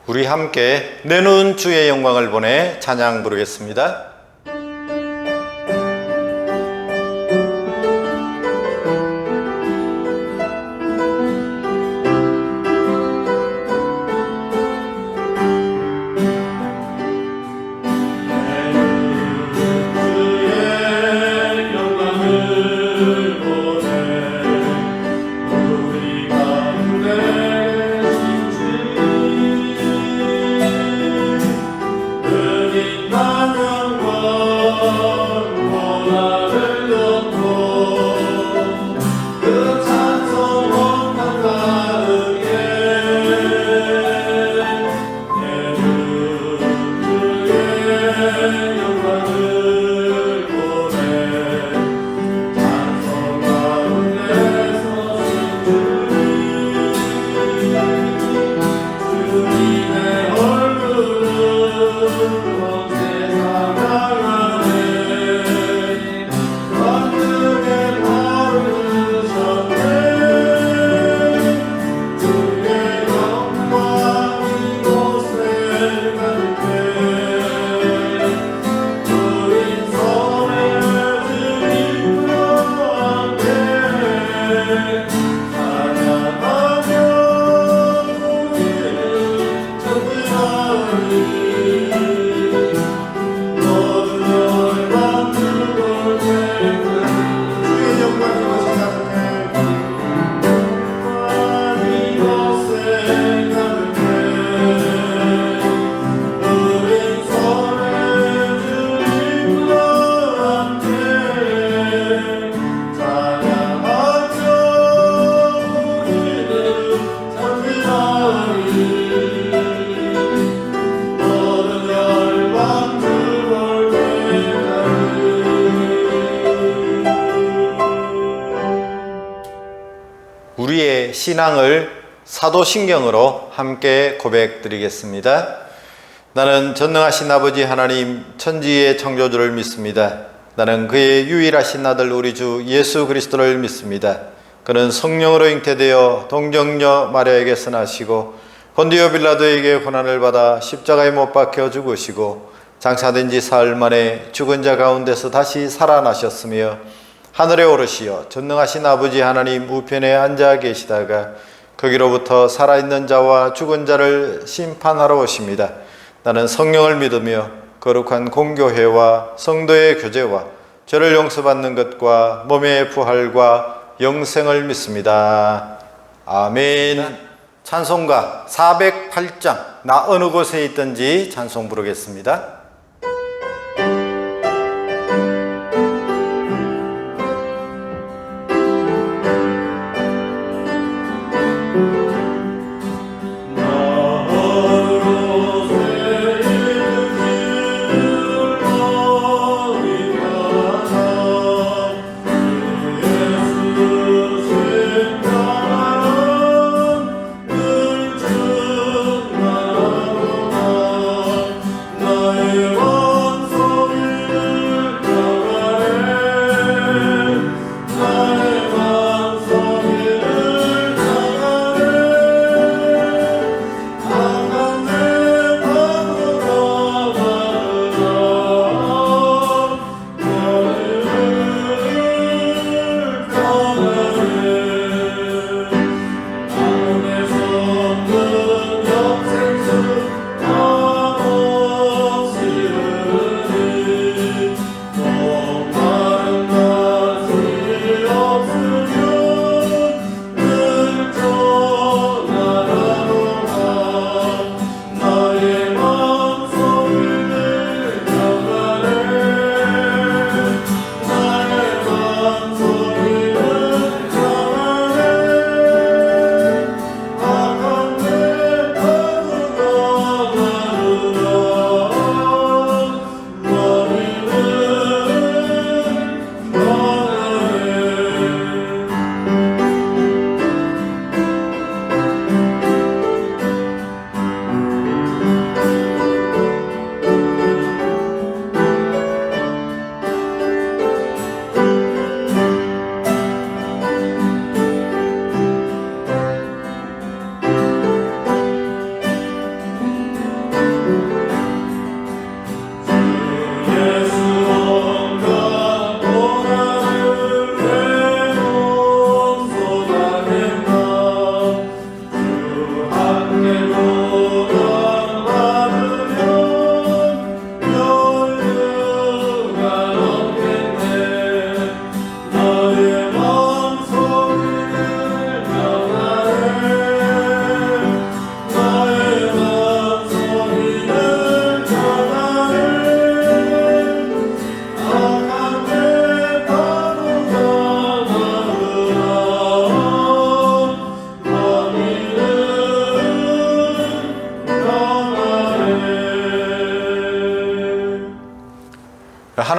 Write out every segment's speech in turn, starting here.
우리 함께 내 눈 주의 영광을 보내 찬양 부르겠습니다. 우리의 신앙을 사도신경으로 함께 고백드리겠습니다. 나는 전능하신 아버지 하나님 천지의 창조주를 믿습니다. 나는 그의 유일하신 아들 우리 주 예수 그리스도를 믿습니다. 그는 성령으로 잉태되어 동정녀 마리아에게서 나시고 본디오 빌라도에게 고난을 받아 십자가에 못 박혀 죽으시고 장사된 지 사흘 만에 죽은 자 가운데서 다시 살아나셨으며 하늘에 오르시어 전능하신 아버지 하나님 우편에 앉아 계시다가 거기로부터 살아있는 자와 죽은 자를 심판하러 오십니다. 나는 성령을 믿으며 거룩한 공교회와 성도의 교제와 죄를 용서받는 것과 몸의 부활과 영생을 믿습니다. 아멘. 찬송가 408장 나 어느 곳에 있든지 찬송 부르겠습니다. 나의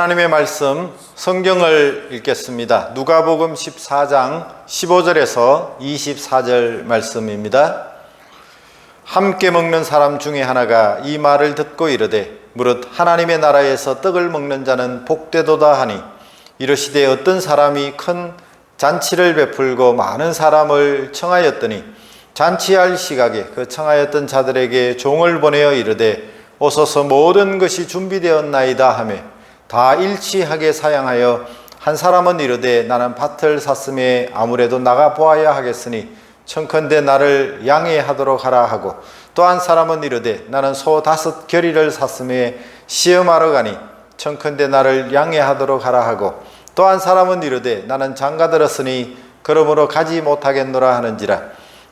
하나님의 말씀 성경을 읽겠습니다. 누가복음 14장 15절에서 24절 말씀입니다. 함께 먹는 사람 중에 하나가 이 말을 듣고 이르되 무릇 하나님의 나라에서 떡을 먹는 자는 복되도다 하니 이르시되 어떤 사람이 큰 잔치를 베풀고 많은 사람을 청하였더니 잔치할 시각에 그 청하였던 자들에게 종을 보내어 이르되 오소서 모든 것이 준비되었나이다 하매 다 일치하게 사양하여 한 사람은 이르되 나는 밭을 샀음에 아무래도 나가 보아야 하겠으니 청컨대 나를 양해하도록 하라 하고 또 한 사람은 이르되 나는 소 5 겨리를 샀음에 시험하러 가니 청컨대 나를 양해하도록 하라 하고 또 한 사람은 이르되 나는 장가들었으니 그러므로 가지 못하겠노라 하는지라.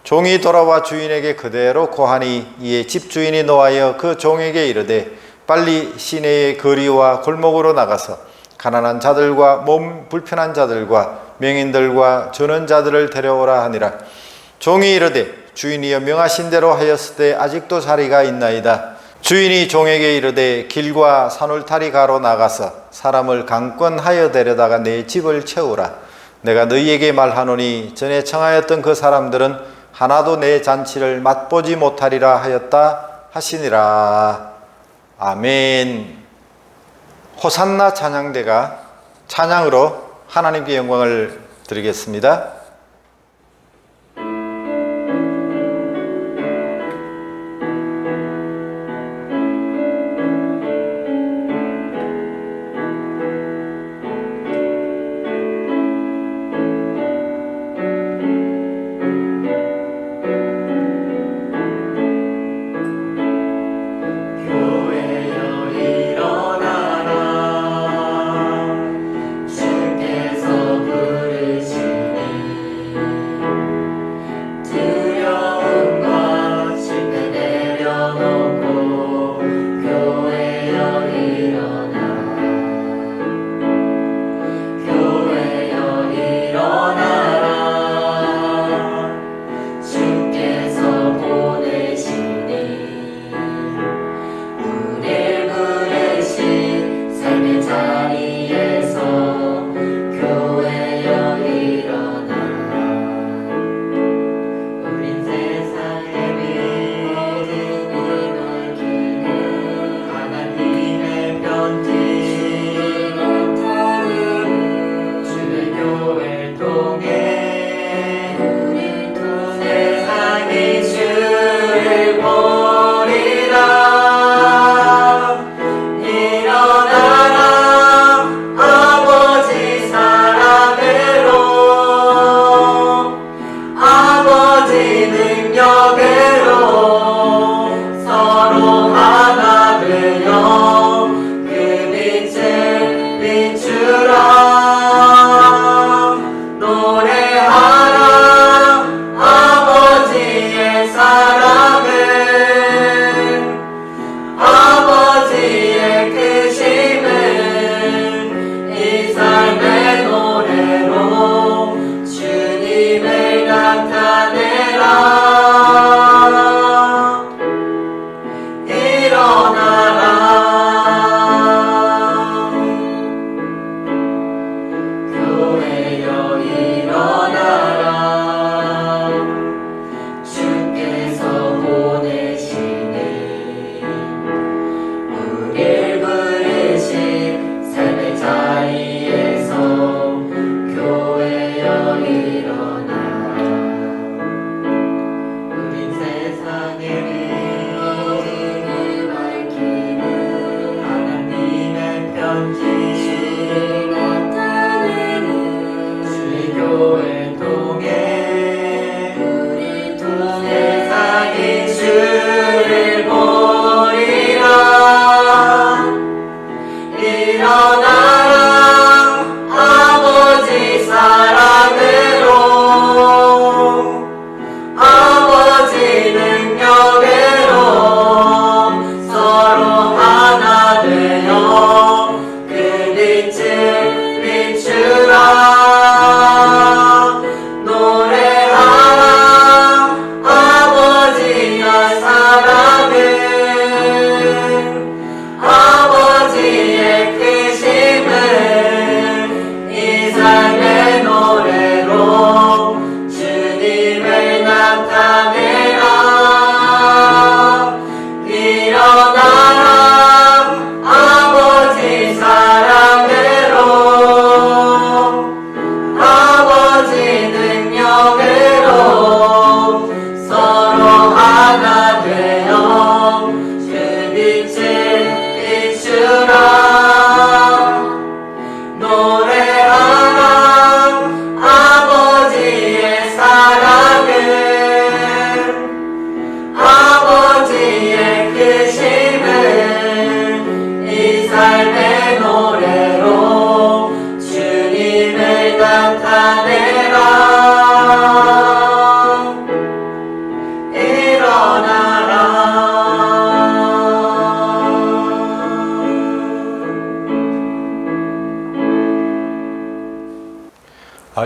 종이 돌아와 주인에게 그대로 고하니 이에 집주인이 노하여 그 종에게 이르되 빨리 시내의 거리와 골목으로 나가서 가난한 자들과 몸 불편한 자들과 명인들과 저는 자들을 데려오라 하니라. 종이 이르되 주인이여 명하신 대로 하였을 때 아직도 자리가 있나이다. 주인이 종에게 이르되 길과 산울타리 가로 나가서 사람을 강권하여 데려다가 내 집을 채우라. 내가 너희에게 말하노니 전에 청하였던 그 사람들은 하나도 내 잔치를 맛보지 못하리라 하였다 하시니라. 아멘. 호산나 찬양대가 찬양으로 하나님께 영광을 드리겠습니다. 주께서 부르시니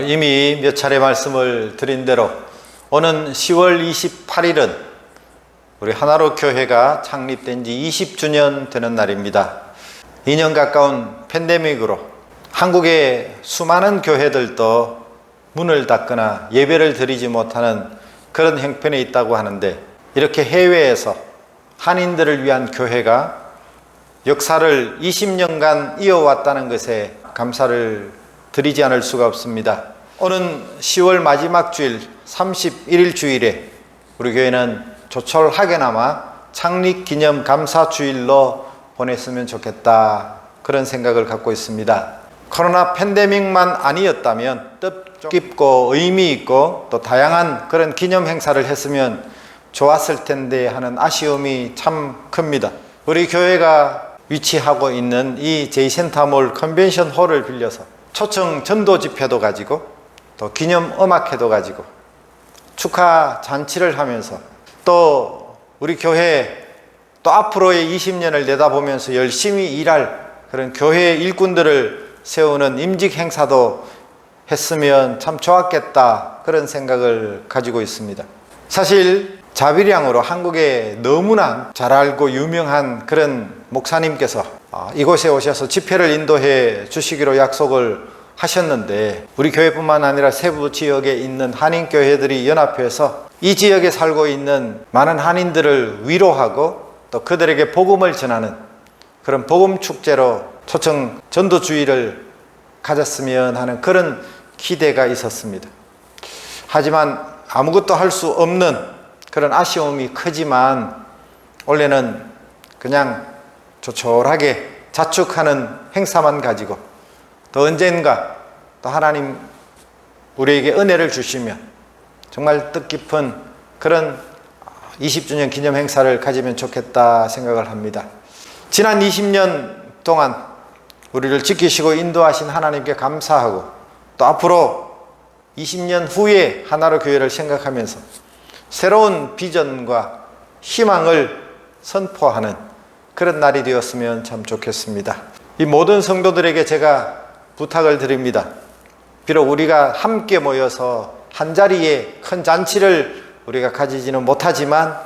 이미 몇 차례 말씀을 드린 대로 오는 10월 28일은 우리 하나로 교회가 창립된 지 20주년 되는 날입니다. 2년 가까운 팬데믹으로 한국의 수많은 교회들도 문을 닫거나 예배를 드리지 못하는 그런 형편에 있다고 하는데, 이렇게 해외에서 한인들을 위한 교회가 역사를 20년간 이어왔다는 것에 감사를 드리지 않을 수가 없습니다. 오는 10월 마지막 주일 31일 주일에 우리 교회는 조촐하게나마 창립기념 감사주일로 보냈으면 좋겠다, 그런 생각을 갖고 있습니다. 코로나 팬데믹만 아니었다면 뜻깊고 의미 있고 또 다양한 그런 기념 행사를 했으면 좋았을 텐데 하는 아쉬움이 참 큽니다. 우리 교회가 위치하고 있는 이 제이센터몰 컨벤션 홀을 빌려서 초청 전도 집회도 가지고 또 기념 음악회도 가지고 축하 잔치를 하면서 또 우리 교회 또 앞으로의 20년을 내다보면서 열심히 일할 그런 교회 일꾼들을 세우는 임직 행사도 했으면 참 좋았겠다, 그런 생각을 가지고 있습니다. 사실 자비량으로 한국에 너무나 잘 알고 유명한 그런 목사님께서 이곳에 오셔서 집회를 인도해 주시기로 약속을 하셨는데, 우리 교회뿐만 아니라 세부 지역에 있는 한인교회들이 연합해서 이 지역에 살고 있는 많은 한인들을 위로하고 또 그들에게 복음을 전하는 그런 복음 축제로 초청 전도주의를 가졌으면 하는 그런 기대가 있었습니다. 하지만 아무것도 할 수 없는 그런 아쉬움이 크지만, 원래는 그냥 조촐하게 자축하는 행사만 가지고 또 언젠가 또 하나님 우리에게 은혜를 주시면 정말 뜻깊은 그런 20주년 기념 행사를 가지면 좋겠다 생각을 합니다. 지난 20년 동안 우리를 지키시고 인도하신 하나님께 감사하고, 또 앞으로 20년 후에 하나로 교회를 생각하면서 새로운 비전과 희망을 선포하는 그런 날이 되었으면 참 좋겠습니다. 이 모든 성도들에게 제가 부탁을 드립니다. 비록 우리가 함께 모여서 한자리에 큰 잔치를 우리가 가지지는 못하지만,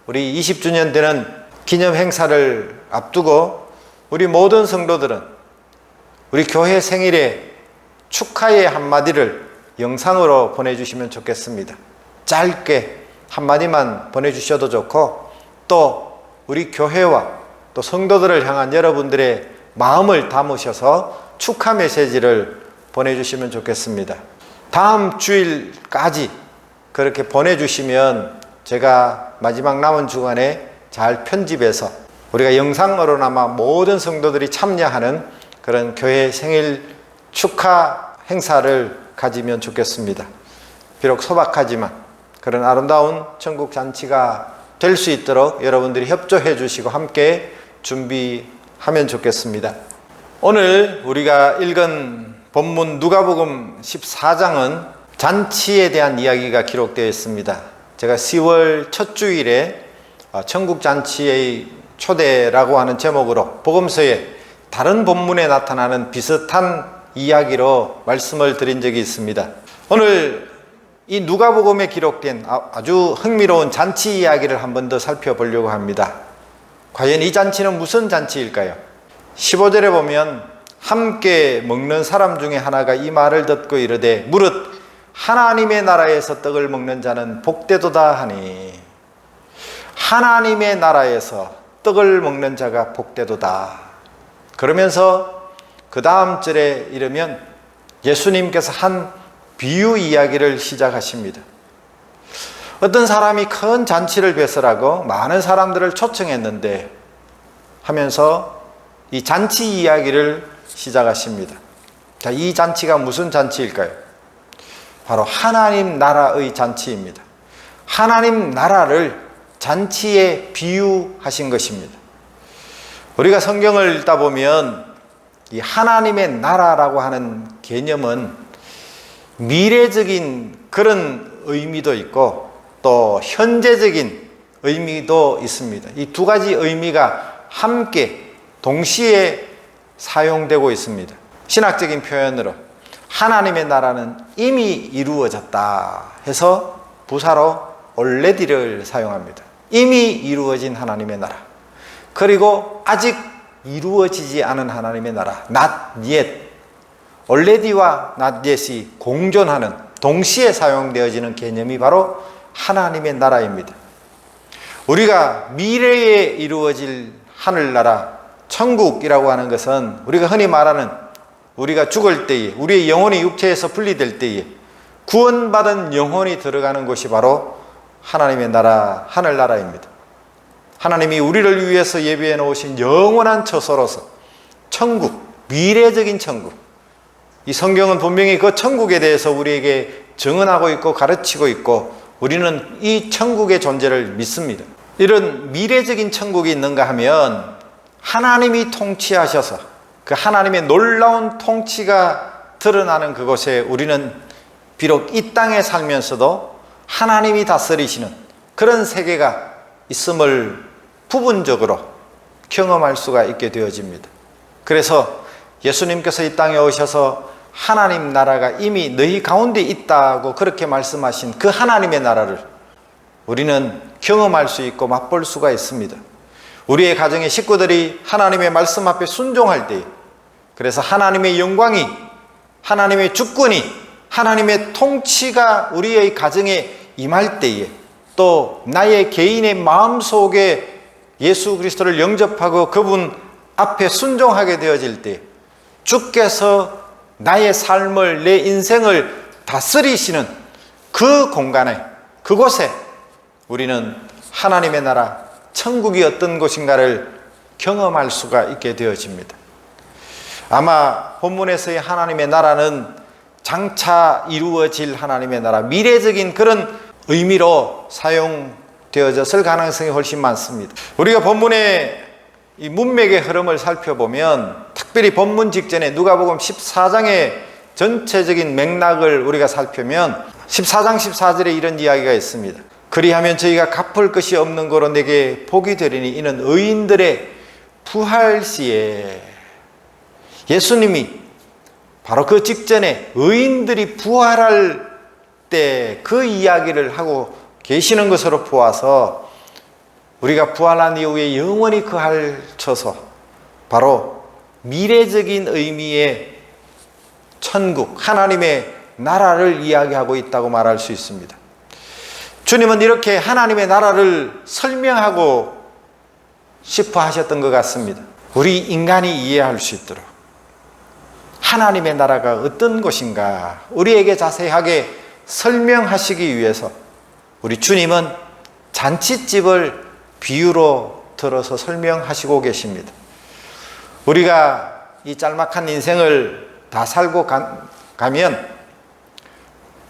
우리 20주년 되는 기념 행사를 앞두고 우리 모든 성도들은 우리 교회 생일에 축하의 한마디를 영상으로 보내주시면 좋겠습니다. 짧게 한마디만 보내주셔도 좋고, 또 우리 교회와 또 성도들을 향한 여러분들의 마음을 담으셔서 축하 메시지를 보내주시면 좋겠습니다. 다음 주일까지 그렇게 보내주시면 제가 마지막 남은 주간에 잘 편집해서 우리가 영상으로나마 모든 성도들이 참여하는 그런 교회 생일 축하 행사를 가지면 좋겠습니다. 비록 소박하지만 그런 아름다운 천국 잔치가 될 수 있도록 여러분들이 협조해 주시고 함께 준비하면 좋겠습니다. 오늘 우리가 읽은 본문 누가복음 14장은 잔치에 대한 이야기가 기록되어 있습니다. 제가 10월 첫 주일에 천국 잔치의 초대라고 하는 제목으로 복음서에 다른 본문에 나타나는 비슷한 이야기로 말씀을 드린 적이 있습니다. 오늘 이 누가복음에 기록된 아주 흥미로운 잔치 이야기를 한 번 더 살펴보려고 합니다. 과연 이 잔치는 무슨 잔치일까요? 15절에 보면 함께 먹는 사람 중에 하나가 이 말을 듣고 이르되 무릇 하나님의 나라에서 떡을 먹는 자는 복되도다 하니, 하나님의 나라에서 떡을 먹는 자가 복되도다. 그러면서 그 다음 절에 이르면 예수님께서 한 비유 이야기를 시작하십니다. 어떤 사람이 큰 잔치를 배설하고 많은 사람들을 초청했는데 하면서 이 잔치 이야기를 시작하십니다. 자, 이 잔치가 무슨 잔치일까요? 바로 하나님 나라의 잔치입니다. 하나님 나라를 잔치에 비유하신 것입니다. 우리가 성경을 읽다 보면 이 하나님의 나라라고 하는 개념은 미래적인 그런 의미도 있고 또 현재적인 의미도 있습니다. 이 두 가지 의미가 함께 동시에 사용되고 있습니다. 신학적인 표현으로 하나님의 나라는 이미 이루어졌다 해서 부사로 already를 사용합니다. 이미 이루어진 하나님의 나라, 그리고 아직 이루어지지 않은 하나님의 나라, not yet. already와 not yet이 공존하는, 동시에 사용되어지는 개념이 바로 하나님의 나라입니다. 우리가 미래에 이루어질 하늘나라, 천국이라고 하는 것은 우리가 흔히 말하는, 우리가 죽을 때에, 우리의 영혼이 육체에서 분리될 때에 구원받은 영혼이 들어가는 곳이 바로 하나님의 나라, 하늘나라입니다. 하나님이 우리를 위해서 예비해 놓으신 영원한 처소로서 천국, 미래적인 천국, 이 성경은 분명히 그 천국에 대해서 우리에게 증언하고 있고 가르치고 있고, 우리는 이 천국의 존재를 믿습니다. 이런 미래적인 천국이 있는가 하면 하나님이 통치하셔서 그 하나님의 놀라운 통치가 드러나는 그곳에 우리는 비록 이 땅에 살면서도 하나님이 다스리시는 그런 세계가 있음을 부분적으로 경험할 수가 있게 되어집니다. 그래서 예수님께서 이 땅에 오셔서 하나님 나라가 이미 너희 가운데 있다고 그렇게 말씀하신 그 하나님의 나라를 우리는 경험할 수 있고 맛볼 수가 있습니다. 우리의 가정의 식구들이 하나님의 말씀 앞에 순종할 때에, 그래서 하나님의 영광이, 하나님의 주권이, 하나님의 통치가 우리의 가정에 임할 때에, 또 나의 개인의 마음속에 예수 그리스도를 영접하고 그분 앞에 순종하게 되어질 때 주께서 나의 삶을, 내 인생을 다스리시는 그 공간에, 그곳에 우리는 하나님의 나라, 천국이 어떤 곳인가를 경험할 수가 있게 되어집니다. 아마 본문에서의 하나님의 나라는 장차 이루어질 하나님의 나라, 미래적인 그런 의미로 사용되어졌을 가능성이 훨씬 많습니다. 우리가 본문의 이 문맥의 흐름을 살펴보면, 특별히 본문 직전에 누가복음 14장의 전체적인 맥락을 우리가 살펴면 14장 14절에 이런 이야기가 있습니다. 그리하면 저희가 갚을 것이 없는 거로 내게 복이 되리니 이는 의인들의 부활 시에, 예수님이 바로 그 직전에 의인들이 부활할 때 그 이야기를 하고 계시는 것으로 보아서 우리가 부활한 이후에 영원히 거할 처소, 바로 미래적인 의미의 천국, 하나님의 나라를 이야기하고 있다고 말할 수 있습니다. 주님은 이렇게 하나님의 나라를 설명하고 싶어 하셨던 것 같습니다. 우리 인간이 이해할 수 있도록 하나님의 나라가 어떤 것인가 우리에게 자세하게 설명하시기 위해서 우리 주님은 잔칫집을 비유로 들어서 설명하시고 계십니다. 우리가 이 짤막한 인생을 다 살고 가면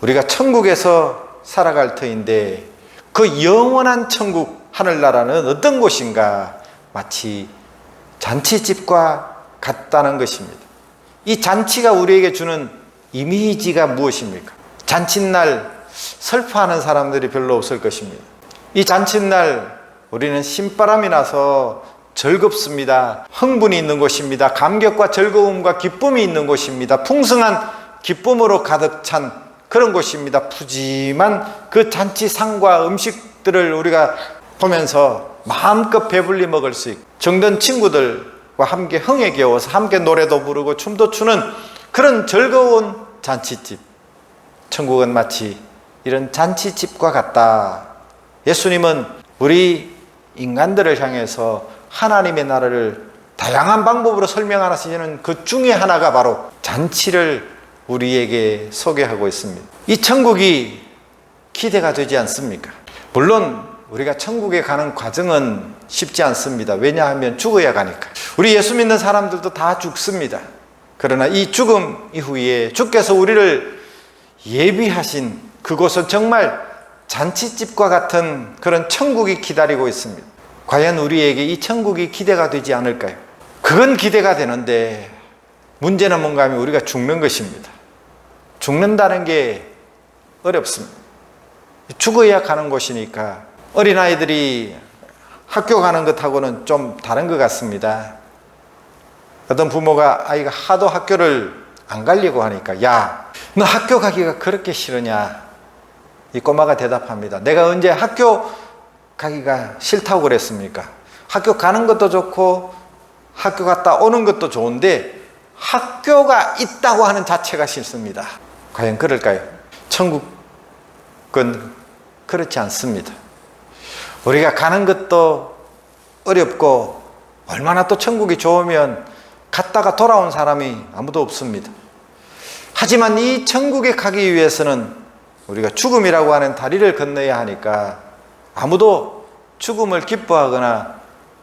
우리가 천국에서 살아갈 터인데, 그 영원한 천국, 하늘나라는 어떤 곳인가? 마치 잔치집과 같다는 것입니다. 이 잔치가 우리에게 주는 이미지가 무엇입니까? 잔칫날 슬퍼하는 사람들이 별로 없을 것입니다. 이 잔칫날 우리는 신바람이 나서 즐겁습니다. 흥분이 있는 곳입니다. 감격과 즐거움과 기쁨이 있는 곳입니다. 풍성한 기쁨으로 가득 찬 그런 곳입니다. 푸짐한 그 잔치상과 음식들을 우리가 보면서 마음껏 배불리 먹을 수 있고, 정든 친구들과 함께 흥에 겨워서 함께 노래도 부르고 춤도 추는 그런 즐거운 잔치집. 천국은 마치 이런 잔치집과 같다. 예수님은 우리 인간들을 향해서 하나님의 나라를 다양한 방법으로 설명하시는 그 중에 하나가 바로 잔치를 우리에게 소개하고 있습니다. 이 천국이 기대가 되지 않습니까? 물론 우리가 천국에 가는 과정은 쉽지 않습니다. 왜냐하면 죽어야 가니까. 우리 예수 믿는 사람들도 다 죽습니다. 그러나 이 죽음 이후에 주께서 우리를 예비하신 그곳은 정말 잔치집과 같은 그런 천국이 기다리고 있습니다. 과연 우리에게 이 천국이 기대가 되지 않을까요? 그건 기대가 되는데 문제는 뭔가 하면 우리가 죽는 것입니다. 죽는다는 게 어렵습니다. 죽어야 가는 곳이니까. 어린아이들이 학교 가는 것하고는 좀 다른 것 같습니다. 어떤 부모가 아이가 하도 학교를 안 가려고 하니까, 야, 너 학교 가기가 그렇게 싫으냐? 이 꼬마가 대답합니다. 내가 언제 학교 가기가 싫다고 그랬습니까? 학교 가는 것도 좋고 학교 갔다 오는 것도 좋은데 학교가 있다고 하는 자체가 싫습니다. 과연 그럴까요? 천국은 그렇지 않습니다. 우리가 가는 것도 어렵고 얼마나 또 천국이 좋으면 갔다가 돌아온 사람이 아무도 없습니다. 하지만 이 천국에 가기 위해서는 우리가 죽음이라고 하는 다리를 건너야 하니까 아무도 죽음을 기뻐하거나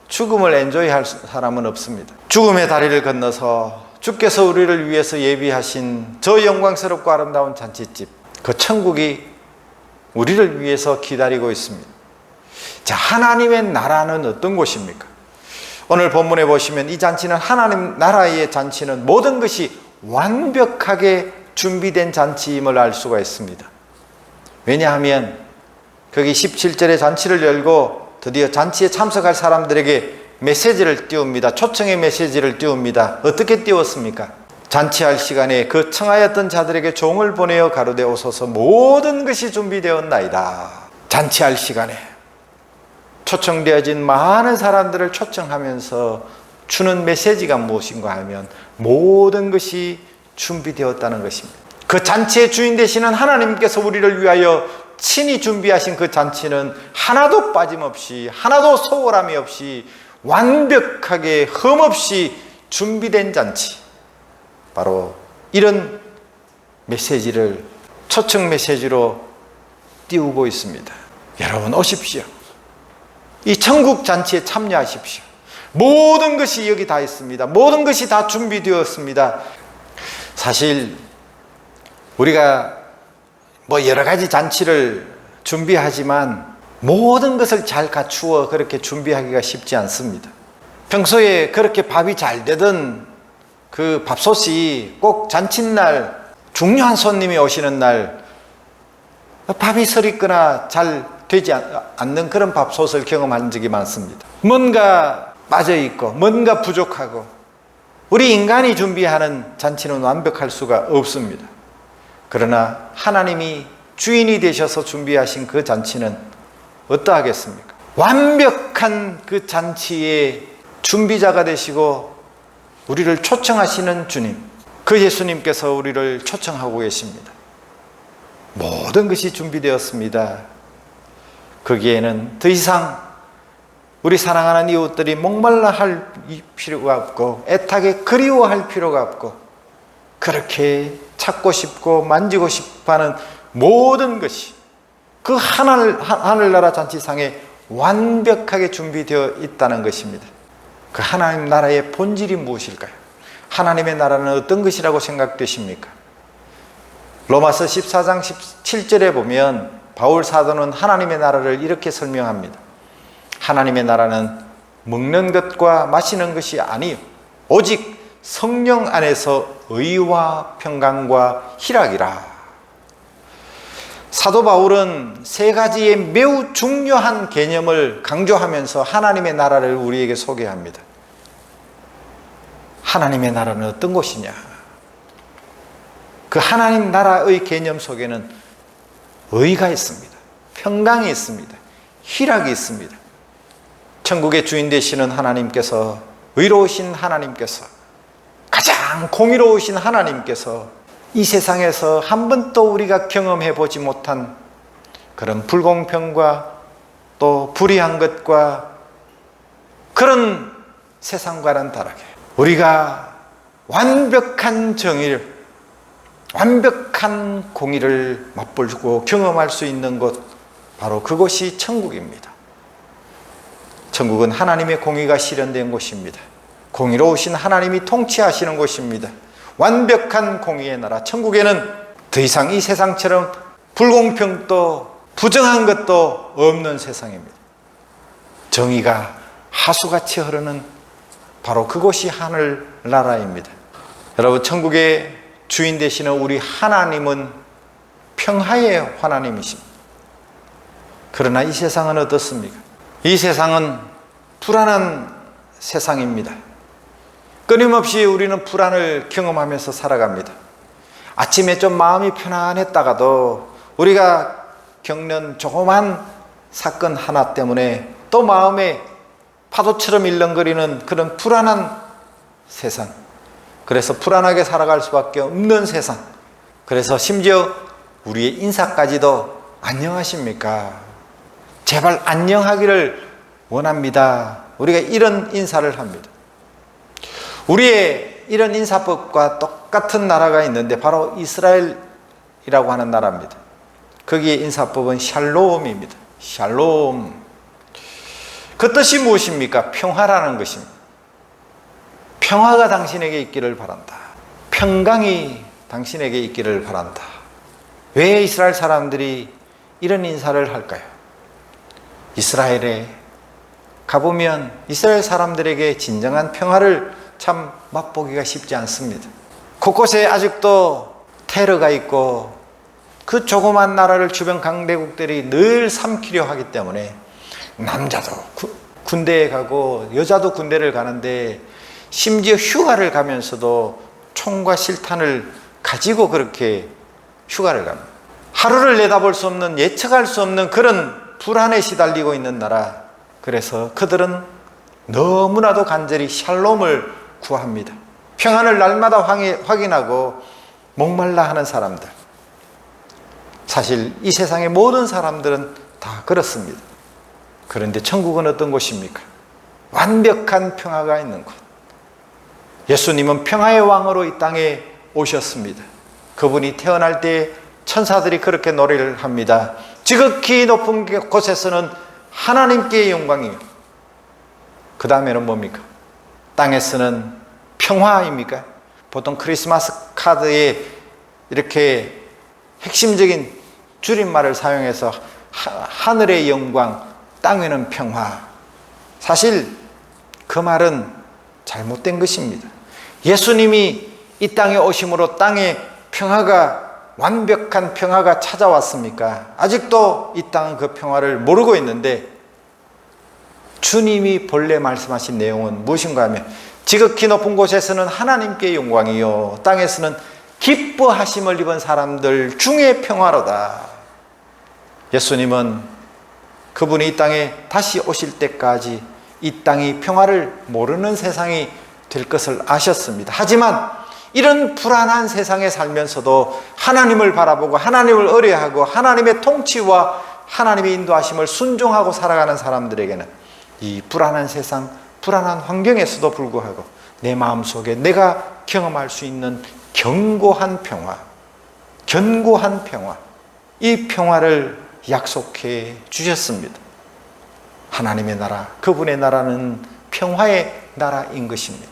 죽음을 엔조이할 사람은 없습니다. 죽음의 다리를 건너서 주께서 우리를 위해서 예비하신 저 영광스럽고 아름다운 잔치집, 그 천국이 우리를 위해서 기다리고 있습니다. 자, 하나님의 나라는 어떤 곳입니까? 오늘 본문에 보시면 이 잔치는, 하나님 나라의 잔치는 모든 것이 완벽하게 준비된 잔치임을 알 수가 있습니다. 왜냐하면 거기 17절에 잔치를 열고 드디어 잔치에 참석할 사람들에게 메시지를 띄웁니다. 초청의 메시지를 띄웁니다. 어떻게 띄웠습니까? 잔치할 시간에 그 청하였던 자들에게 종을 보내어 가로되 오소서, 모든 것이 준비되었나이다. 잔치할 시간에 초청되어진 많은 사람들을 초청하면서 주는 메시지가 무엇인가 하면 모든 것이 준비되었다는 것입니다. 그 잔치의 주인 되시는 하나님께서 우리를 위하여 친히 준비하신 그 잔치는 하나도 빠짐없이, 하나도 소홀함이 없이 완벽하게 흠없이 준비된 잔치, 바로 이런 메시지를 초청 메시지로 띄우고 있습니다. 여러분 오십시오. 이 천국 잔치에 참여하십시오. 모든 것이 여기 다 있습니다. 모든 것이 다 준비되었습니다. 사실 우리가 여러 가지 잔치를 준비하지만 모든 것을 잘 갖추어 그렇게 준비하기가 쉽지 않습니다. 평소에 그렇게 밥이 잘 되던 그 밥솥이 꼭 잔칫날, 중요한 손님이 오시는 날 밥이 서리거나 잘 되지 않는 그런 밥솥을 경험한 적이 많습니다. 뭔가 빠져있고 뭔가 부족하고, 우리 인간이 준비하는 잔치는 완벽할 수가 없습니다. 그러나 하나님이 주인이 되셔서 준비하신 그 잔치는 어떠하겠습니까? 완벽한 그 잔치의 준비자가 되시고 우리를 초청하시는 주님, 그 예수님께서 우리를 초청하고 계십니다. 모든 것이 준비되었습니다. 거기에는 더 이상 우리 사랑하는 이웃들이 목말라 할 필요가 없고 애타게 그리워할 필요가 없고, 그렇게 찾고 싶고 만지고 싶어하는 모든 것이 그 하늘나라 잔치상에 완벽하게 준비되어 있다는 것입니다. 그 하나님 나라의 본질이 무엇일까요? 하나님의 나라는 어떤 것이라고 생각되십니까? 로마서 14장 17절에 보면 바울 사도는 하나님의 나라를 이렇게 설명합니다. 하나님의 나라는 먹는 것과 마시는 것이 아니요 오직 성령 안에서 의와 평강과 희락이라. 사도 바울은 세 가지의 매우 중요한 개념을 강조하면서 하나님의 나라를 우리에게 소개합니다. 하나님의 나라는 어떤 곳이냐? 그 하나님 나라의 개념 속에는 의가 있습니다. 평강이 있습니다. 희락이 있습니다. 천국의 주인 되시는 하나님께서, 의로우신 하나님께서, 가장 공의로우신 하나님께서 이 세상에서 한 번도 우리가 경험해 보지 못한 그런 불공평과 또 불의한 것과 그런 세상과는 다르게 우리가 완벽한 정의를, 완벽한 공의를 맛보고 경험할 수 있는 곳, 바로 그곳이 천국입니다. 천국은 하나님의 공의가 실현된 곳입니다. 공의로우신 하나님이 통치하시는 곳입니다. 완벽한 공의의 나라, 천국에는 더 이상 이 세상처럼 불공평도 부정한 것도 없는 세상입니다. 정의가 하수같이 흐르는 바로 그곳이 하늘나라입니다. 여러분, 천국의 주인 되시는 우리 하나님은 평화의 하나님이십니다. 그러나 이 세상은 어떻습니까? 이 세상은 불안한 세상입니다. 끊임없이 우리는 불안을 경험하면서 살아갑니다. 아침에 좀 마음이 편안했다가도 우리가 겪는 조그만 사건 하나 때문에 또 마음에 파도처럼 일렁거리는 그런 불안한 세상, 그래서 불안하게 살아갈 수밖에 없는 세상, 그래서 심지어 우리의 인사까지도 안녕하십니까? 제발 안녕하기를 원합니다. 우리가 이런 인사를 합니다. 우리의 이런 인사법과 똑같은 나라가 있는데 바로 이스라엘이라고 하는 나라입니다. 거기에 인사법은 샬롬입니다. 샬롬. 그 뜻이 무엇입니까? 평화라는 것입니다. 평화가 당신에게 있기를 바란다. 평강이 당신에게 있기를 바란다. 왜 이스라엘 사람들이 이런 인사를 할까요? 이스라엘에 가보면 이스라엘 사람들에게 진정한 평화를 참 맛보기가 쉽지 않습니다. 곳곳에 아직도 테러가 있고 그 조그만 나라를 주변 강대국들이 늘 삼키려 하기 때문에 남자도 군대에 가고 여자도 군대를 가는데 심지어 휴가를 가면서도 총과 실탄을 가지고 그렇게 휴가를 갑니다. 하루를 내다볼 수 없는, 예측할 수 없는 그런 불안에 시달리고 있는 나라. 그래서 그들은 너무나도 간절히 샬롬을 구합니다. 평안을 날마다 확인하고 목말라 하는 사람들. 사실 이 세상의 모든 사람들은 다 그렇습니다. 그런데 천국은 어떤 곳입니까? 완벽한 평화가 있는 곳. 예수님은 평화의 왕으로 이 땅에 오셨습니다. 그분이 태어날 때 천사들이 그렇게 노래를 합니다. 지극히 높은 곳에서는 하나님께 영광이요. 그 다음에는 뭡니까? 땅에서는 평화입니까? 보통 크리스마스 카드에 이렇게 핵심적인 줄임말을 사용해서 하늘의 영광, 땅에는 평화. 사실 그 말은 잘못된 것입니다. 예수님이 이 땅에 오심으로 땅에 평화가, 완벽한 평화가 찾아왔습니까? 아직도 이 땅은 그 평화를 모르고 있는데 주님이 본래 말씀하신 내용은 무엇인가 하면 지극히 높은 곳에서는 하나님께 영광이요 땅에서는 기뻐하심을 입은 사람들 중에 평화로다. 예수님은 그분이 이 땅에 다시 오실 때까지 이 땅이 평화를 모르는 세상이 될 것을 아셨습니다. 하지만 이런 불안한 세상에 살면서도 하나님을 바라보고 하나님을 의뢰하고 하나님의 통치와 하나님의 인도하심을 순종하고 살아가는 사람들에게는 이 불안한 세상, 불안한 환경에서도 불구하고 내 마음속에 내가 경험할 수 있는 견고한 평화, 견고한 평화, 이 평화를 약속해 주셨습니다. 하나님의 나라, 그분의 나라는 평화의 나라인 것입니다.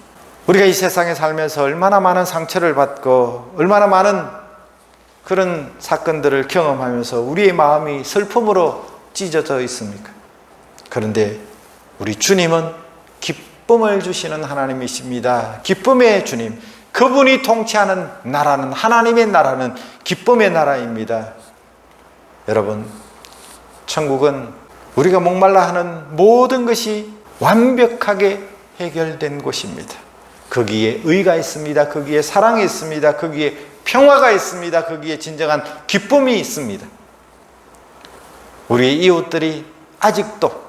우리가 이 세상에 살면서 얼마나 많은 상처를 받고 얼마나 많은 그런 사건들을 경험하면서 우리의 마음이 슬픔으로 찢어져 있습니까? 그런데 우리 주님은 기쁨을 주시는 하나님이십니다. 기쁨의 주님, 그분이 통치하는 나라는, 하나님의 나라는 기쁨의 나라입니다. 여러분, 천국은 우리가 목말라 하는 모든 것이 완벽하게 해결된 곳입니다. 거기에 의가 있습니다. 거기에 사랑이 있습니다. 거기에 평화가 있습니다. 거기에 진정한 기쁨이 있습니다. 우리 이웃들이 아직도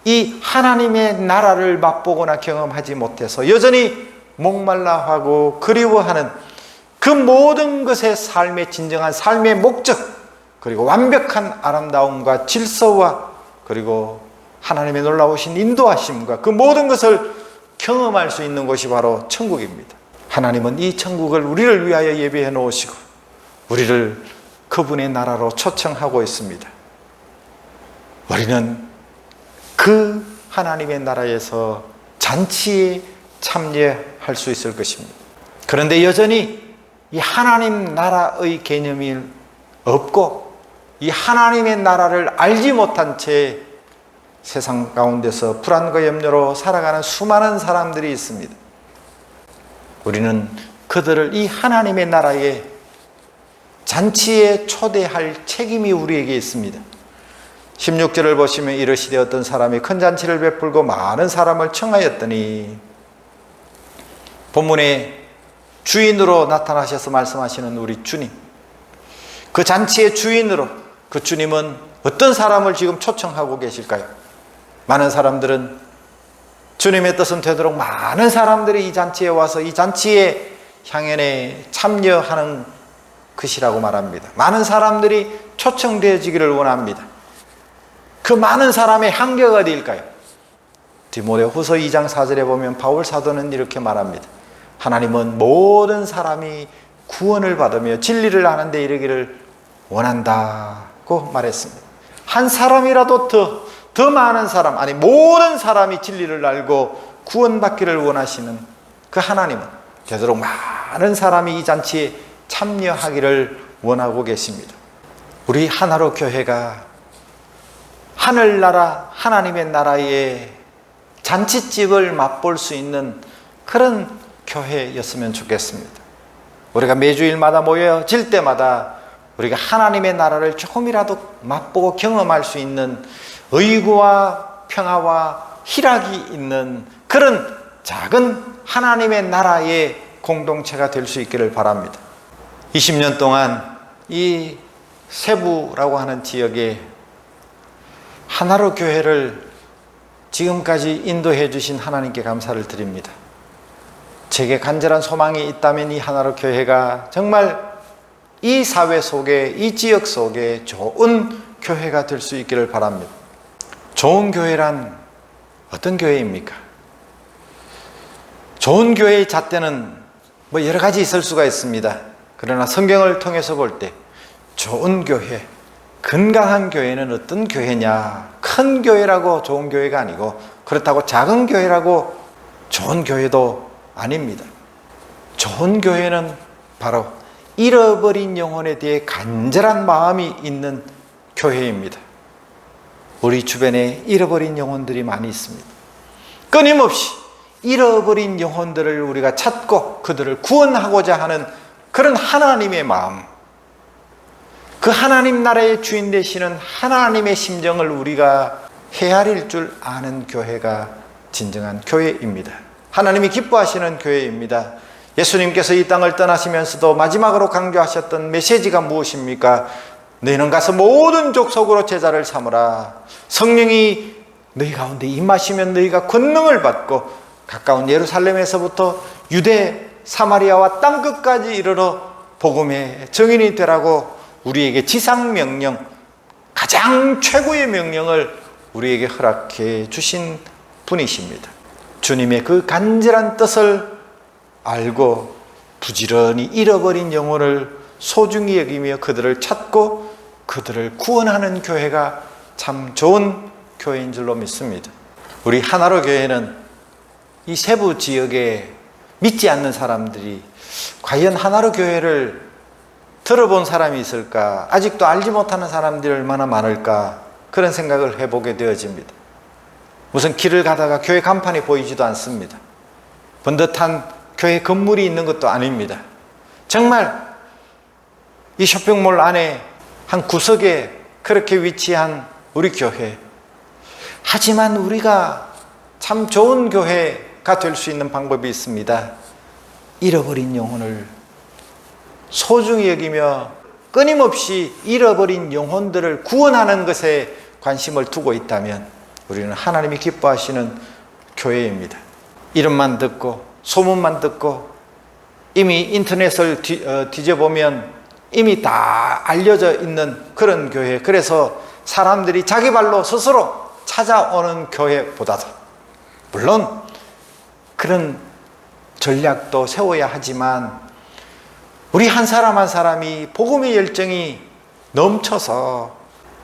이 하나님의 나라를 맛보거나 경험하지 못해서 여전히 목말라하고 그리워하는 그 모든 것의 삶의 진정한 삶의 목적, 그리고 완벽한 아름다움과 질서와 그리고 하나님의 놀라우신 인도하심과 그 모든 것을 경험할 수 있는 곳이 바로 천국입니다. 하나님은 이 천국을 우리를 위하여 예비해 놓으시고 우리를 그분의 나라로 초청하고 있습니다. 우리는 그 하나님의 나라에서 잔치에 참여할 수 있을 것입니다. 그런데 여전히 이 하나님 나라의 개념이 없고 이 하나님의 나라를 알지 못한 채 세상 가운데서 불안과 염려로 살아가는 수많은 사람들이 있습니다. 우리는 그들을 이 하나님의 나라의 잔치에 초대할 책임이 우리에게 있습니다. 16절을 보시면 이르시되 어떤 사람이 큰 잔치를 베풀고 많은 사람을 청하였더니 본문에 주인으로 나타나셔서 말씀하시는 우리 주님, 그 잔치의 주인으로, 그 주님은 어떤 사람을 지금 초청하고 계실까요? 많은 사람들은 주님의 뜻은 되도록 많은 사람들이 이 잔치에 와서 이 잔치의 향연에 참여하는 것이라고 말합니다. 많은 사람들이 초청되어지기를 원합니다. 그 많은 사람의 한계가 어디일까요? 디모데후서 2장 4절에 보면 바울 사도는 이렇게 말합니다. 하나님은 모든 사람이 구원을 받으며 진리를 아는 데 이르기를 원한다고 말했습니다. 한 사람이라도 더 많은 사람, 아니 모든 사람이 진리를 알고 구원받기를 원하시는 그 하나님은 되도록 많은 사람이 이 잔치에 참여하기를 원하고 계십니다. 우리 하나로 교회가 하늘나라, 하나님의 나라의 잔치집을 맛볼 수 있는 그런 교회였으면 좋겠습니다. 우리가 매주일마다 모여질 때마다 우리가 하나님의 나라를 조금이라도 맛보고 경험할 수 있는 의구와 평화와 희락이 있는 그런 작은 하나님의 나라의 공동체가 될 수 있기를 바랍니다. 20년 동안 이 세부라고 하는 지역에 하나로 교회를 지금까지 인도해 주신 하나님께 감사를 드립니다. 제게 간절한 소망이 있다면 이 하나로 교회가 정말 이 사회 속에, 이 지역 속에 좋은 교회가 될 수 있기를 바랍니다. 좋은 교회란 어떤 교회입니까? 좋은 교회의 잣대는 여러 가지 있을 수가 있습니다. 그러나 성경을 통해서 볼 때 좋은 교회, 건강한 교회는 어떤 교회냐? 큰 교회라고 좋은 교회가 아니고 그렇다고 작은 교회라고 좋은 교회도 아닙니다. 좋은 교회는 바로 잃어버린 영혼에 대해 간절한 마음이 있는 교회입니다. 우리 주변에 잃어버린 영혼들이 많이 있습니다. 끊임없이 잃어버린 영혼들을 우리가 찾고 그들을 구원하고자 하는 그런 하나님의 마음, 그 하나님 나라의 주인 되시는 하나님의 심정을 우리가 헤아릴 줄 아는 교회가 진정한 교회입니다. 하나님이 기뻐하시는 교회입니다. 예수님께서 이 땅을 떠나시면서도 마지막으로 강조하셨던 메시지가 무엇입니까? 너희는 가서 모든 족속으로 제자를 삼으라. 성령이 너희 가운데 임하시면 너희가 권능을 받고 가까운 예루살렘에서부터 유대 사마리아와 땅끝까지 이르러 복음의 증인이 되라고 우리에게 지상명령, 가장 최고의 명령을 우리에게 허락해 주신 분이십니다. 주님의 그 간절한 뜻을 알고 부지런히 잃어버린 영혼을 소중히 여기며 그들을 찾고 그들을 구원하는 교회가 참 좋은 교회인 줄로 믿습니다. 우리 하나로 교회는 이 세부 지역에 믿지 않는 사람들이 과연 하나로 교회를 들어본 사람이 있을까? 아직도 알지 못하는 사람들이 얼마나 많을까? 그런 생각을 해보게 되어집니다. 무슨 길을 가다가 교회 간판이 보이지도 않습니다. 번듯한 교회 건물이 있는 것도 아닙니다. 정말 이 쇼핑몰 안에 한 구석에 그렇게 위치한 우리 교회. 하지만 우리가 참 좋은 교회가 될 수 있는 방법이 있습니다. 잃어버린 영혼을 소중히 여기며 끊임없이 잃어버린 영혼들을 구원하는 것에 관심을 두고 있다면 우리는 하나님이 기뻐하시는 교회입니다. 이름만 듣고 소문만 듣고 이미 인터넷을 뒤져보면 이미 다 알려져 있는 그런 교회, 그래서 사람들이 자기 발로 스스로 찾아오는 교회보다도 물론 그런 전략도 세워야 하지만 우리 한 사람 한 사람이 복음의 열정이 넘쳐서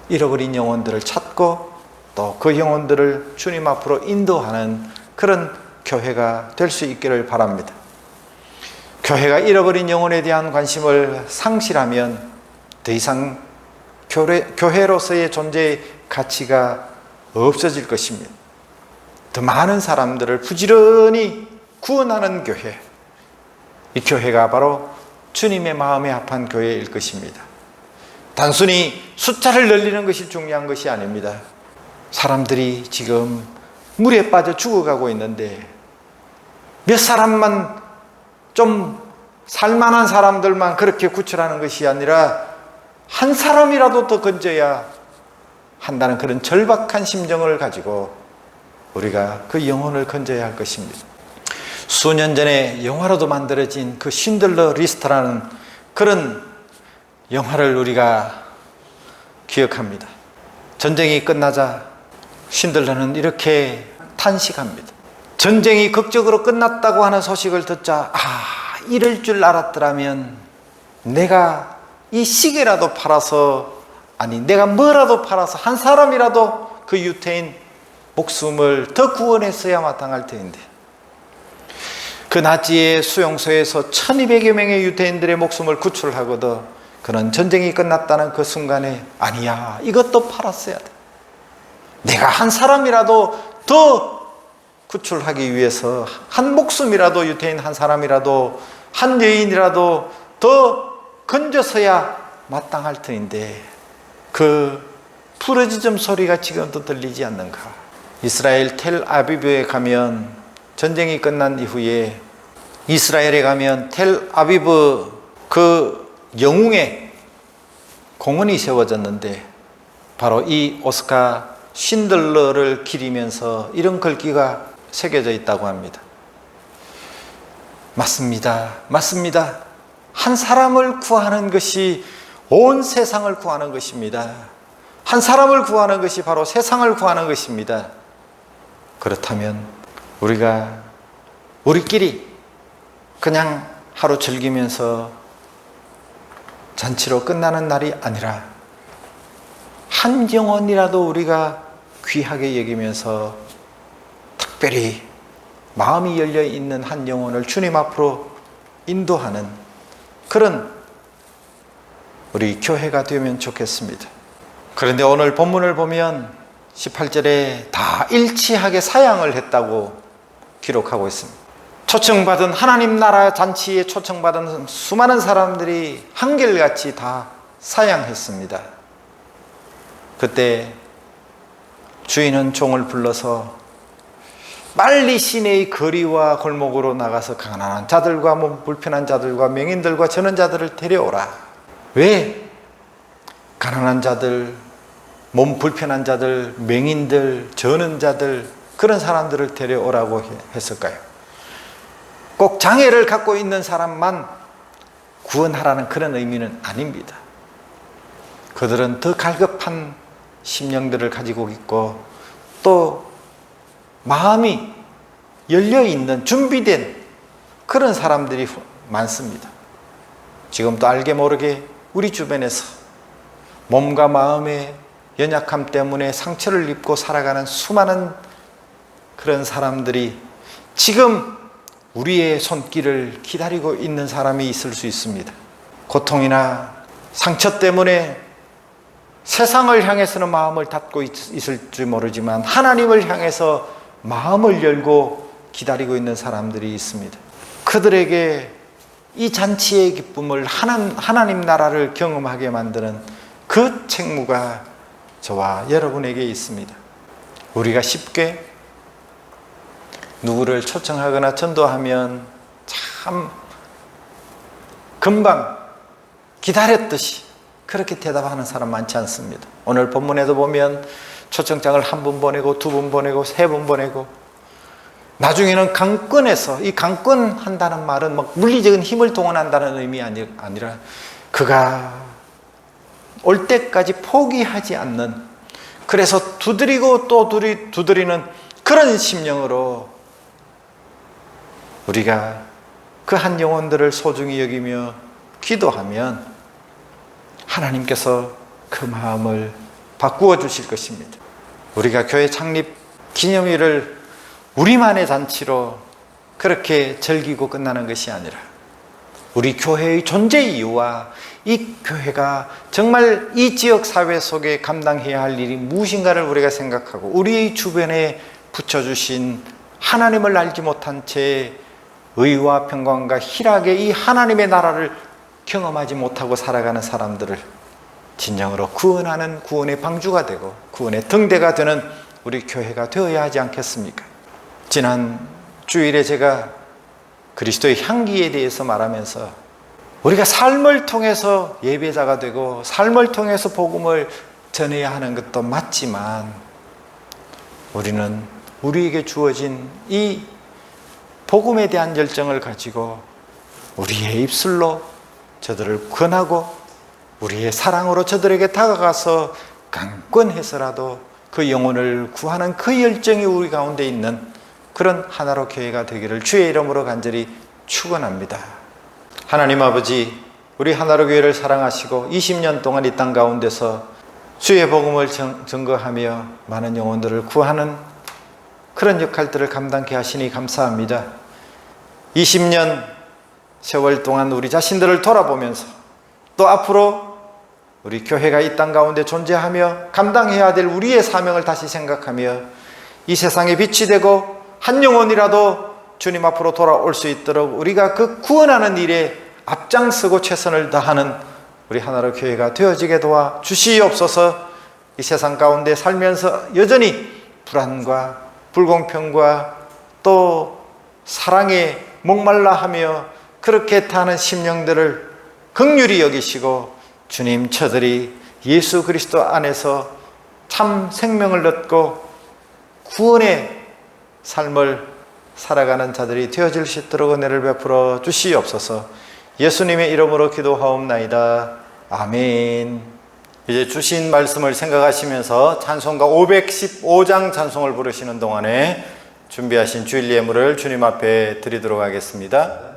잃어버린 영혼들을 찾고 또 그 영혼들을 주님 앞으로 인도하는 그런 교회가 될 수 있기를 바랍니다. 교회가 잃어버린 영혼에 대한 관심을 상실하면 더 이상 교회로서의 존재의 가치가 없어질 것입니다. 더 많은 사람들을 부지런히 구원하는 교회, 이 교회가 바로 주님의 마음에 합한 교회일 것입니다. 단순히 숫자를 늘리는 것이 중요한 것이 아닙니다. 사람들이 지금 물에 빠져 죽어가고 있는데 몇 사람만 좀 살만한 사람들만 그렇게 구출하는 것이 아니라 한 사람이라도 더 건져야 한다는 그런 절박한 심정을 가지고 우리가 그 영혼을 건져야 할 것입니다. 수년 전에 영화로도 만들어진 그 신들러 리스트라는 그런 영화를 우리가 기억합니다. 전쟁이 끝나자 신들러는 이렇게 탄식합니다. 전쟁이 극적으로 끝났다고 하는 소식을 듣자 이럴 줄 알았더라면 내가 이 시계라도 팔아서, 아니 내가 뭐라도 팔아서 한 사람이라도 그 유태인 목숨을 더 구원했어야 마땅할 텐데, 그 나치의 수용소에서 1200여 명의 유태인들의 목숨을 구출하고도 그는 전쟁이 끝났다는 그 순간에 아니야, 이것도 팔았어야 돼. 내가 한 사람이라도 더 구출하기 위해서 한 목숨이라도, 유태인 한 사람이라도, 한 여인이라도 더 건져서야 마땅할 터인데 그 부르짖음 소리가 지금도 들리지 않는가. 이스라엘 텔아비브에 가면, 전쟁이 끝난 이후에 이스라엘에 가면 텔아비브 그 영웅의 공원이 세워졌는데 바로 이 오스카 신들러를 기리면서 이런 글귀가 새겨져 있다고 합니다. 맞습니다. 맞습니다. 한 사람을 구하는 것이 온 세상을 구하는 것입니다. 한 사람을 구하는 것이 바로 세상을 구하는 것입니다. 그렇다면 우리가 우리끼리 그냥 하루 즐기면서 잔치로 끝나는 날이 아니라 한 영혼이라도 우리가 귀하게 여기면서 특별히 마음이 열려 있는 한 영혼을 주님 앞으로 인도하는 그런 우리 교회가 되면 좋겠습니다. 그런데 오늘 본문을 보면 18절에 다 일치하게 사양을 했다고 기록하고 있습니다. 초청받은 하나님 나라 잔치에 초청받은 수많은 사람들이 한결같이 다 사양했습니다. 그때 주인은 종을 불러서 빨리 시내의 거리와 골목으로 나가서 가난한 자들과 몸 불편한 자들과 맹인들과 저는 자들을 데려오라. 왜? 가난한 자들, 몸 불편한 자들, 맹인들, 저는 자들, 그런 사람들을 데려오라고 했을까요? 꼭 장애를 갖고 있는 사람만 구원하라는 그런 의미는 아닙니다. 그들은 더 갈급한 심령들을 가지고 있고 또 마음이 열려있는 준비된 그런 사람들이 많습니다. 지금도 알게 모르게 우리 주변에서 몸과 마음의 연약함 때문에 상처를 입고 살아가는 수많은 그런 사람들이 지금 우리의 손길을 기다리고 있는 사람이 있을 수 있습니다. 고통이나 상처 때문에 세상을 향해서는 마음을 닫고 있을지 모르지만 하나님을 향해서 마음을 열고 기다리고 있는 사람들이 있습니다. 그들에게 이 잔치의 기쁨을, 하나님 나라를 경험하게 만드는 그 책무가 저와 여러분에게 있습니다. 우리가 쉽게 누구를 초청하거나 전도하면 참 금방 기다렸듯이 그렇게 대답하는 사람 많지 않습니다. 오늘 본문에도 보면 초청장을 한 분 보내고 두 분 보내고 세 분 보내고 나중에는 강권해서, 이 강권한다는 말은 막 물리적인 힘을 동원한다는 의미 아니라 그가 올 때까지 포기하지 않는, 그래서 두드리고 또 두드리는 그런 심령으로 우리가 그 한 영혼들을 소중히 여기며 기도하면 하나님께서 그 마음을 바꾸어 주실 것입니다. 우리가 교회 창립 기념일을 우리만의 잔치로 그렇게 즐기고 끝나는 것이 아니라 우리 교회의 존재 이유와 이 교회가 정말 이 지역 사회 속에 감당해야 할 일이 무엇인가를 우리가 생각하고 우리의 주변에 붙여주신 하나님을 알지 못한 채 의와 평강과 희락의 이 하나님의 나라를 경험하지 못하고 살아가는 사람들을 진정으로 구원하는 구원의 방주가 되고 구원의 등대가 되는 우리 교회가 되어야 하지 않겠습니까? 지난 주일에 제가 그리스도의 향기에 대해서 말하면서 우리가 삶을 통해서 예배자가 되고 삶을 통해서 복음을 전해야 하는 것도 맞지만 우리는 우리에게 주어진 이 복음에 대한 열정을 가지고 우리의 입술로 저들을 권하고 우리의 사랑으로 저들에게 다가가서 강권해서라도 그 영혼을 구하는 그 열정이 우리 가운데 있는 그런 하나로 교회가 되기를 주의 이름으로 간절히 축원합니다. 하나님 아버지, 우리 하나로 교회를 사랑하시고 20년 동안 이 땅 가운데서 주의 복음을 증거하며 많은 영혼들을 구하는 그런 역할들을 감당케 하시니 감사합니다. 20년 세월 동안 우리 자신들을 돌아보면서 또 앞으로 우리 교회가 이 땅 가운데 존재하며 감당해야 될 우리의 사명을 다시 생각하며 이 세상에 빛이 되고 한 영혼이라도 주님 앞으로 돌아올 수 있도록 우리가 그 구원하는 일에 앞장서고 최선을 다하는 우리 하나로 교회가 되어지게 도와 주시옵소서. 이 세상 가운데 살면서 여전히 불안과 불공평과 또 사랑에 목말라 하며 그렇게 타는 심령들을 긍휼히 여기시고 주님, 저들이 예수 그리스도 안에서 참 생명을 얻고 구원의 삶을 살아가는 자들이 되어질 수 있도록 은혜를 베풀어 주시옵소서. 예수님의 이름으로 기도하옵나이다. 아멘. 이제 주신 말씀을 생각하시면서 찬송가 515장 찬송을 부르시는 동안에 준비하신 주일 예물을 주님 앞에 드리도록 하겠습니다.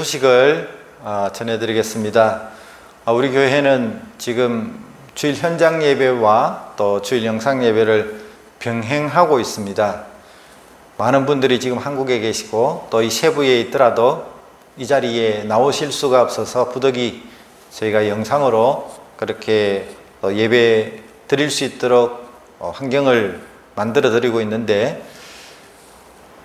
소식을 전해드리겠습니다. 우리 교회는 지금 주일 현장 예배와 또 주일 영상 예배를 병행하고 있습니다. 많은 분들이 지금 한국에 계시고 또 이 세부에 있더라도 이 자리에 나오실 수가 없어서 부득이 저희가 영상으로 그렇게 예배 드릴 수 있도록 환경을 만들어 드리고 있는데,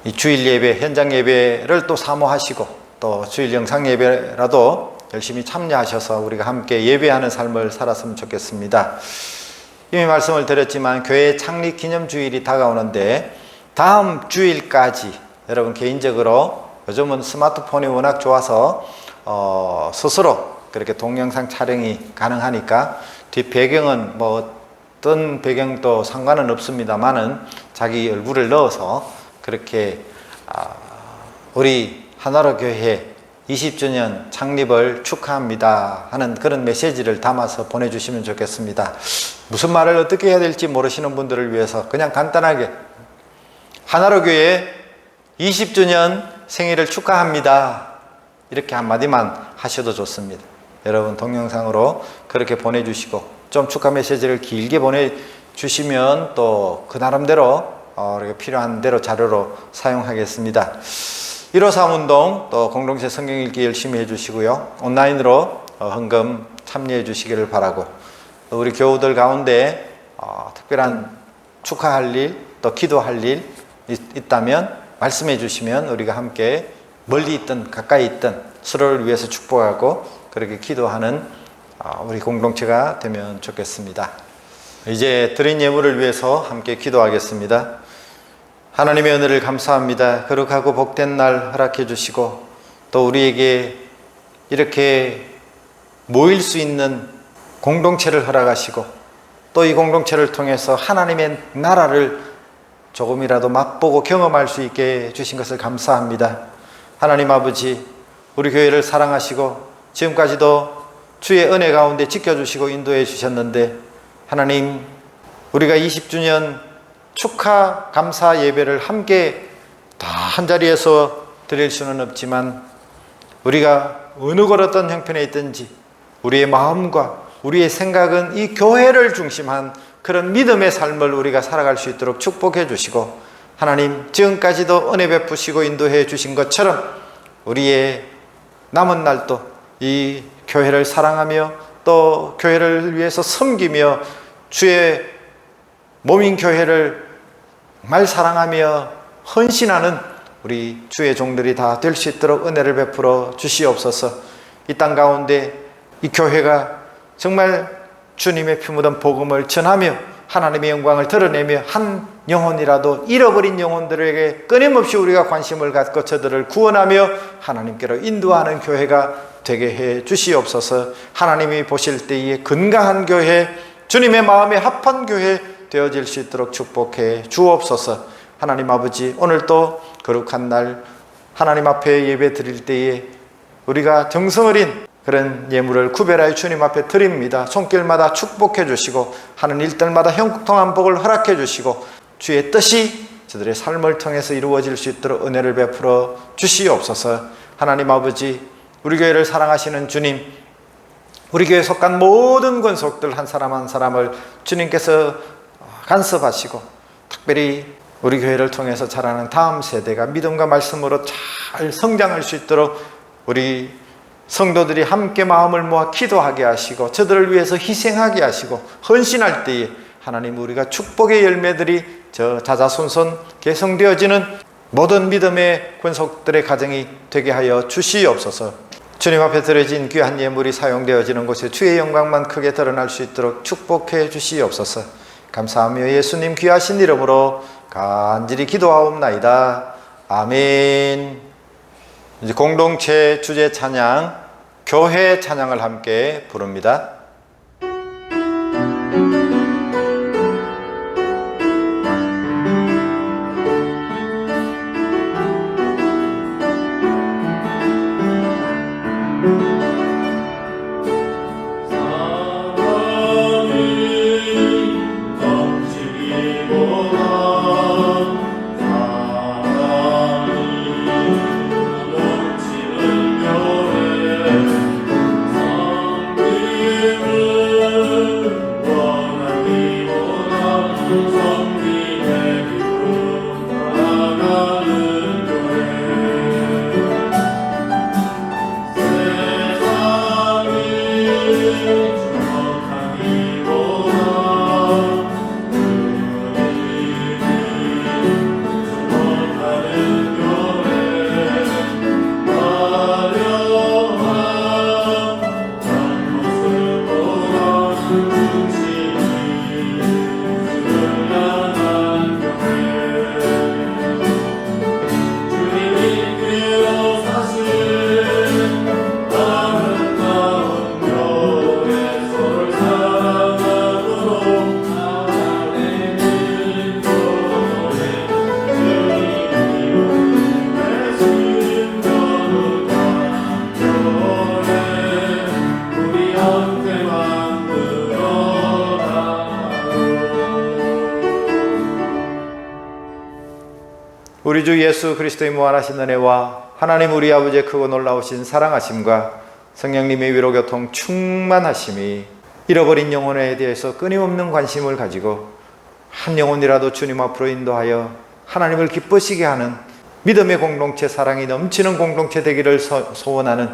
이 주일 예배, 현장 예배를 또 사모하시고 또 주일 영상 예배라도 열심히 참여하셔서 우리가 함께 예배하는 삶을 살았으면 좋겠습니다. 이미 말씀을 드렸지만 교회 창립 기념주일이 다가오는데, 다음 주일까지 여러분 개인적으로 요즘은 스마트폰이 워낙 좋아서 스스로 그렇게 동영상 촬영이 가능하니까 뒷 배경은 뭐 어떤 배경도 상관은 없습니다만은 자기 얼굴을 넣어서 그렇게 우리 하나로 교회 20주년 창립을 축하합니다 하는 그런 메시지를 담아서 보내주시면 좋겠습니다. 무슨 말을 어떻게 해야 될지 모르시는 분들을 위해서 그냥 간단하게 하나로 교회 20주년 생일을 축하합니다 이렇게 한마디만 하셔도 좋습니다. 여러분 동영상으로 그렇게 보내주시고, 좀 축하 메시지를 길게 보내주시면 또 그 나름대로 필요한 대로 자료로 사용하겠습니다. 153 운동 또 공동체 성경 읽기 열심히 해주시고요. 온라인으로 헌금 참여해 주시기를 바라고, 우리 교우들 가운데 특별한 축하할 일 또 기도할 일 있다면 말씀해 주시면 우리가 함께 멀리 있든 가까이 있든 서로를 위해서 축복하고 그렇게 기도하는 우리 공동체가 되면 좋겠습니다. 이제 드린 예물을 위해서 함께 기도하겠습니다. 하나님의 은혜를 감사합니다. 거룩하고 복된 날 허락해 주시고 또 우리에게 이렇게 모일 수 있는 공동체를 허락하시고 또 이 공동체를 통해서 하나님의 나라를 조금이라도 맛보고 경험할 수 있게 해주신 것을 감사합니다. 하나님 아버지, 우리 교회를 사랑하시고 지금까지도 주의 은혜 가운데 지켜주시고 인도해 주셨는데, 하나님 우리가 20주년 축하 감사 예배를 함께 다 한자리에서 드릴 수는 없지만 우리가 어느 곳 어떤 형편에 있든지 우리의 마음과 우리의 생각은 이 교회를 중심한 그런 믿음의 삶을 우리가 살아갈 수 있도록 축복해 주시고, 하나님 지금까지도 은혜 베푸시고 인도해 주신 것처럼 우리의 남은 날도 이 교회를 사랑하며 또 교회를 위해서 섬기며 주의 몸인 교회를 정말 사랑하며 헌신하는 우리 주의 종들이 다 될 수 있도록 은혜를 베풀어 주시옵소서. 이 땅 가운데 이 교회가 정말 주님의 피 묻은 복음을 전하며 하나님의 영광을 드러내며 한 영혼이라도 잃어버린 영혼들에게 끊임없이 우리가 관심을 갖고 저들을 구원하며 하나님께로 인도하는 교회가 되게 해 주시옵소서. 하나님이 보실 때에 건강한 교회, 주님의 마음에 합한 교회 되어질 수 있도록 축복해 주옵소서. 하나님 아버지, 오늘도 거룩한 날 하나님 앞에 예배 드릴 때에 우리가 정성 어린 그런 예물을 구별하여 주님 앞에 드립니다. 손길마다 축복해 주시고 하는 일들마다 형통한 복을 허락해 주시고 주의 뜻이 저들의 삶을 통해서 이루어질 수 있도록 은혜를 베풀어 주시옵소서. 하나님 아버지, 우리 교회를 사랑하시는 주님, 우리 교회에 속한 모든 권속들 한 사람 한 사람을 주님께서 간섭하시고 특별히 우리 교회를 통해서 자라는 다음 세대가 믿음과 말씀으로 잘 성장할 수 있도록 우리 성도들이 함께 마음을 모아 기도하게 하시고 저들을 위해서 희생하게 하시고 헌신할 때에 하나님 우리가 축복의 열매들이 저 자자손손 개성되어지는 모든 믿음의 권속들의 가정이 되게 하여 주시옵소서. 주님 앞에 드려진 귀한 예물이 사용되어지는 곳에 주의 영광만 크게 드러날 수 있도록 축복해 주시옵소서. 감사하며 예수님 귀하신 이름으로 간절히 기도하옵나이다. 아멘. 이제 공동체 주제 찬양, 교회 찬양을 함께 부릅니다. 사랑이 우리 주 예수 그리스도의 무한하신 은혜와 하나님 우리 아버지의 크고 놀라우신 사랑하심과 성령님의 위로교통 충만하심이 잃어버린 영혼에 대해서 끊임없는 관심을 가지고 한 영혼이라도 주님 앞으로 인도하여 하나님을 기쁘시게 하는 믿음의 공동체, 사랑이 넘치는 공동체 되기를 소원하는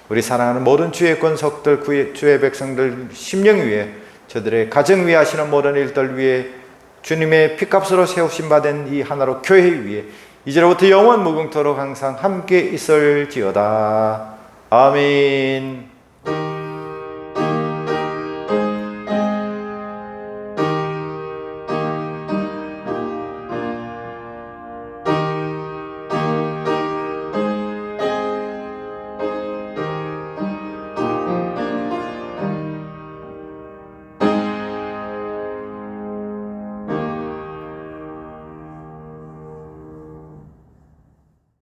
우리 사랑하는 모든 주의 권속들, 주의 백성들 심령 위에, 저들의 가정 위에 하시는 모든 일들 위에, 주님의 피값으로 세우신 바 된 이 하나로 교회 위에 이제로부터 영원 무궁토록 항상 함께 있을지어다. 아멘.